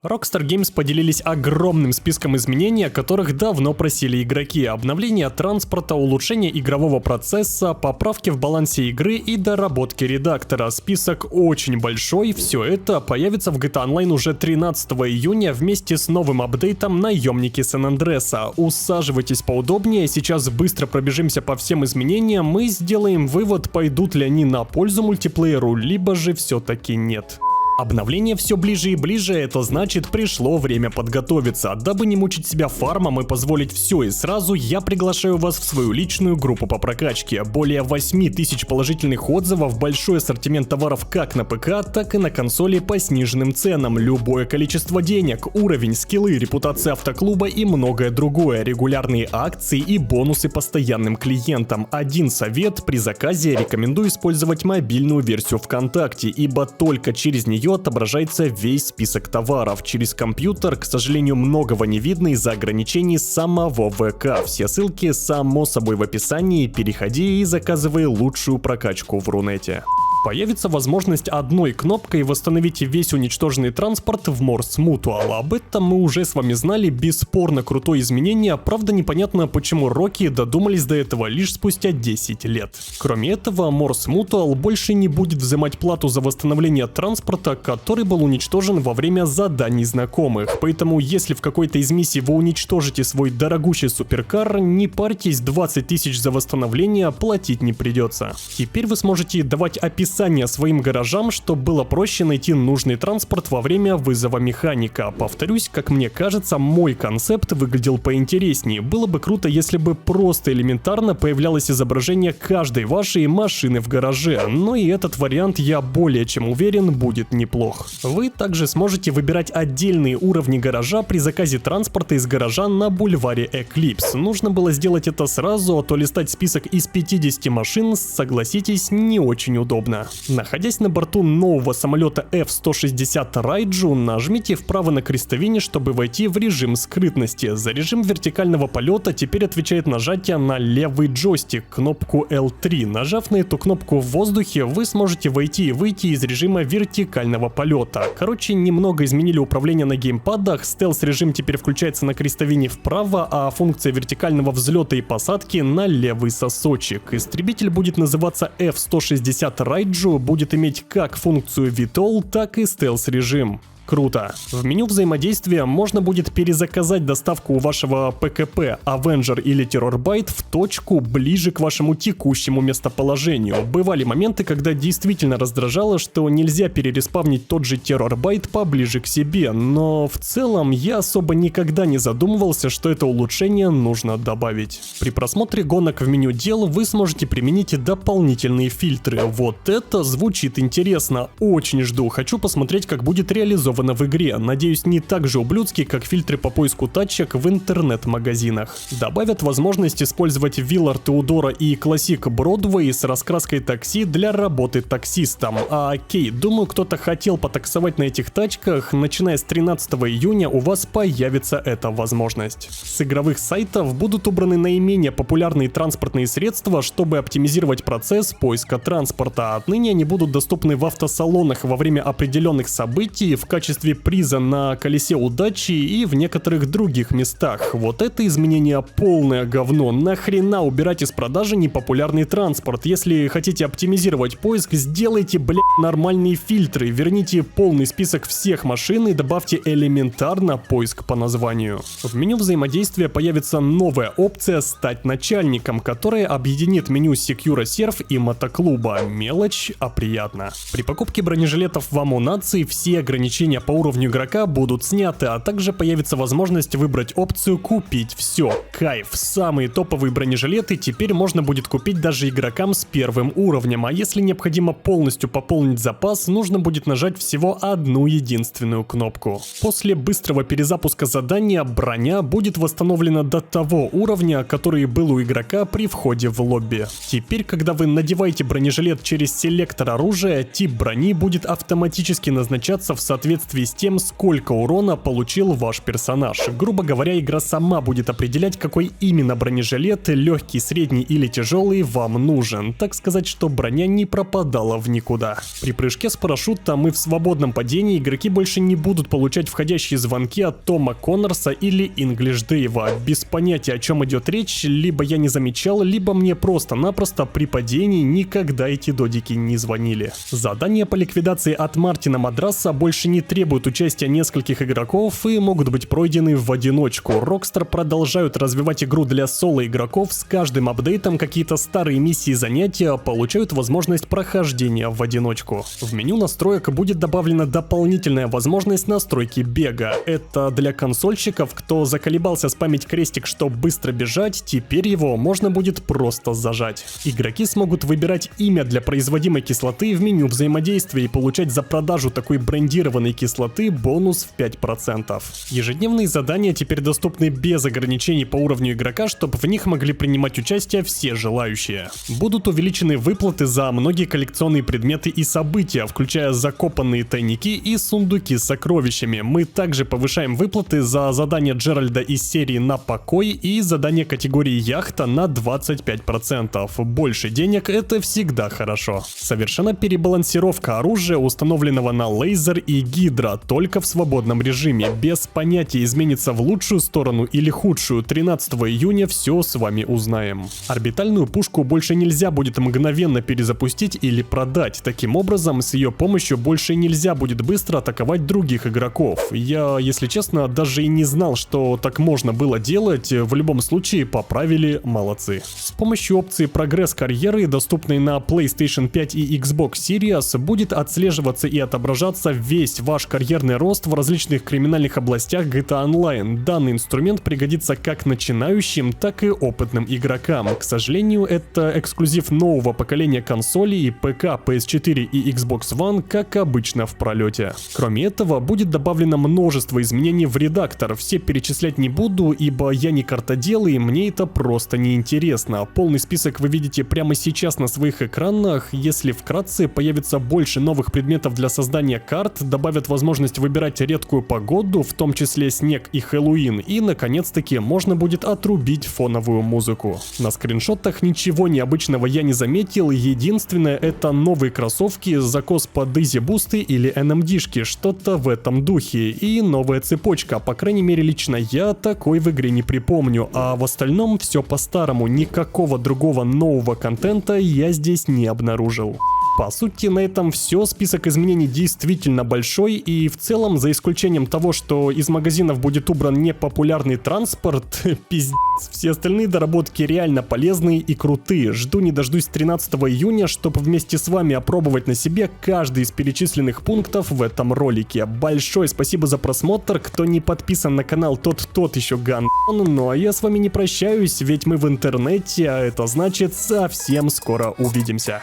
Rockstar Games поделились огромным списком изменений, о которых давно просили игроки. Обновление транспорта, улучшение игрового процесса, поправки в балансе игры и доработки редактора. Список очень большой, все это появится в GTA Online уже 13 июня вместе с новым апдейтом «Наемники Сан-Андреаса». Усаживайтесь поудобнее, сейчас быстро пробежимся по всем изменениям и сделаем вывод, пойдут ли они на пользу мультиплееру, либо же все-таки нет. Обновление все ближе и ближе, это значит, пришло время подготовиться. Дабы не мучить себя фармом и позволить все и сразу, я приглашаю вас в свою личную группу по прокачке. Более 8000 положительных отзывов, большой ассортимент товаров как на ПК, так и на консоли по сниженным ценам, любое количество денег, уровень, скиллы, репутация автоклуба и многое другое, регулярные акции и бонусы постоянным клиентам. Один совет: при заказе рекомендую использовать мобильную версию ВКонтакте, ибо только через нее отображается весь список товаров. Через компьютер, к сожалению, многого не видно из-за ограничений самого ВК. Все ссылки само собой в описании, переходи и заказывай лучшую прокачку в Рунете. Появится возможность одной кнопкой восстановить весь уничтоженный транспорт в Morse Mutual. Об этом мы уже с вами знали, бесспорно крутое изменение, правда непонятно, почему Rocky додумались до этого лишь спустя 10 лет. Кроме этого, Morse Mutual больше не будет взимать плату за восстановление транспорта, который был уничтожен во время заданий знакомых. Поэтому, если в какой-то из миссий вы уничтожите свой дорогущий суперкар, не парьтесь, 20 тысяч за восстановление платить не придется. Теперь вы сможете давать описание своим гаражам, чтобы было проще найти нужный транспорт во время вызова механика. Повторюсь, как мне кажется, мой концепт выглядел поинтереснее. Было бы круто, если бы просто элементарно появлялось изображение каждой вашей машины в гараже, но и этот вариант, я более чем уверен, будет неплох. Вы также сможете выбирать отдельные уровни гаража при заказе транспорта из гаража на бульваре Eclipse. Нужно было сделать это сразу, а то листать список из 50 машин, согласитесь, не очень удобно. Находясь на борту нового самолета F-160 Raiju, нажмите вправо на крестовине, чтобы войти в режим скрытности. За режим вертикального полета теперь отвечает нажатие на левый джойстик, кнопку L3. Нажав на эту кнопку в воздухе, вы сможете войти и выйти из режима вертикального полета. Короче, немного изменили управление на геймпадах, стелс-режим теперь включается на крестовине вправо, а функция вертикального взлета и посадки на левый сосочек. Истребитель будет называться F-160 Raiju, будет иметь как функцию VTOL, так и стелс-режим. Круто. В меню взаимодействия можно будет перезаказать доставку у вашего ПКП, Avenger или Terrorbyte в точку ближе к вашему текущему местоположению. Бывали моменты, когда действительно раздражало, что нельзя перереспавнить тот же Terrorbyte поближе к себе, но в целом я особо никогда не задумывался, что это улучшение нужно добавить. При просмотре гонок в меню дел вы сможете применить дополнительные фильтры. Вот это звучит интересно, очень жду, хочу посмотреть, как будет реализовано в игре. Надеюсь, не так же ублюдски, как фильтры по поиску тачек в интернет-магазинах. Добавят возможность использовать Willard Theodora и Classic Broadway с раскраской такси для работы таксистом. А окей, думаю, кто-то хотел потаксовать на этих тачках, начиная с 13 июня у вас появится эта возможность. С игровых сайтов будут убраны наименее популярные транспортные средства, чтобы оптимизировать процесс поиска транспорта. Отныне они будут доступны в автосалонах во время определенных событий, в качестве приза на колесе удачи и в некоторых других местах. Вот это изменение полное говно. Нахрена убирать из продажи непопулярный транспорт? Если хотите оптимизировать поиск, сделайте, блядь, нормальные фильтры. Верните полный список всех машин и добавьте элементарно поиск по названию. В меню взаимодействия появится новая опция «Стать начальником», которая объединит меню Secura Serv и мотоклуба. Мелочь, а приятно. При покупке бронежилетов в АМО Нации все ограничения по уровню игрока будут сняты, а также появится возможность выбрать опцию «Купить все». Кайф, самые топовые бронежилеты теперь можно будет купить даже игрокам с первым уровнем, а если необходимо полностью пополнить запас, нужно будет нажать всего одну единственную кнопку. После быстрого перезапуска задания броня будет восстановлена до того уровня, который был у игрока при входе в лобби. Теперь, когда вы надеваете бронежилет через селектор оружия, тип брони будет автоматически назначаться в соответствии соответствии с тем, сколько урона получил ваш персонаж. Грубо говоря, игра сама будет определять, какой именно бронежилет, легкий, средний или тяжелый, вам нужен. Так сказать, что броня не пропадала в никуда. При прыжке с парашютом и в свободном падении игроки больше не будут получать входящие звонки от Тома Коннорса или English Дэйва. Без понятия, о чем идет речь, либо я не замечал, либо мне просто-напросто при падении никогда эти додики не звонили. Задания по ликвидации от Мартина Мадраса больше не требуют участия нескольких игроков и могут быть пройдены в одиночку. Rockstar продолжают развивать игру для соло-игроков, с каждым апдейтом какие-то старые миссии и занятия получают возможность прохождения в одиночку. В меню настроек будет добавлена дополнительная возможность настройки бега. Это для консольщиков, кто заколебался спамить крестик, чтобы быстро бежать, теперь его можно будет просто зажать. Игроки смогут выбирать имя для производимой кислоты в меню взаимодействия и получать за продажу такой брендированной кислоты бонус в 5%. Ежедневные задания теперь доступны без ограничений по уровню игрока, чтобы в них могли принимать участие все желающие. Будут увеличены выплаты за многие коллекционные предметы и события, включая закопанные тайники и сундуки с сокровищами. Мы также повышаем выплаты за задание Джеральда из серии «На покой» и задание категории «Яхта» на 25%. Больше денег — это всегда хорошо. Совершена перебалансировка оружия, установленного на лейзер и гидра, только в свободном режиме. Без понятия, изменится в лучшую сторону или худшую. 13 июня все с вами узнаем. Орбитальную пушку больше нельзя будет мгновенно перезапустить или продать. Таким образом, с ее помощью больше нельзя будет быстро атаковать других игроков. Я, если честно, даже и не знал, что так можно было делать. В любом случае, поправили, молодцы. С помощью опции прогресс карьеры, доступной на PlayStation 5 и Xbox Series, будет отслеживаться и отображаться весь ваш карьерный рост в различных криминальных областях GTA Online. Данный инструмент пригодится как начинающим, так и опытным игрокам. К сожалению, это эксклюзив нового поколения консолей ПК, PS4 и Xbox One, как обычно в пролете. Кроме этого, будет добавлено множество изменений в редактор. Все перечислять не буду, ибо я не картодел и мне это просто не интересно. Полный список вы видите прямо сейчас на своих экранах. Если вкратце, появится больше новых предметов для создания карт, добавят возможность выбирать редкую погоду, в том числе снег и Хэллоуин, и наконец-таки можно будет отрубить фоновую музыку. На скриншотах ничего необычного я не заметил, единственное — это новые кроссовки, закос под Easy Boost или NMD-шки, что-то в этом духе, и новая цепочка. По крайней мере, лично я такой в игре не припомню, а в остальном все по-старому, никакого другого нового контента я здесь не обнаружил. По сути, на этом все. Список изменений действительно большой, и в целом, за исключением того, что из магазинов будет убран непопулярный транспорт, пиздец, все остальные доработки реально полезные и крутые. Жду не дождусь 13 июня, чтобы вместе с вами опробовать на себе каждый из перечисленных пунктов в этом ролике. Большое спасибо за просмотр. Кто не подписан на канал, тот еще гандон. Ну а я с вами не прощаюсь, ведь мы в интернете, а это значит, совсем скоро увидимся.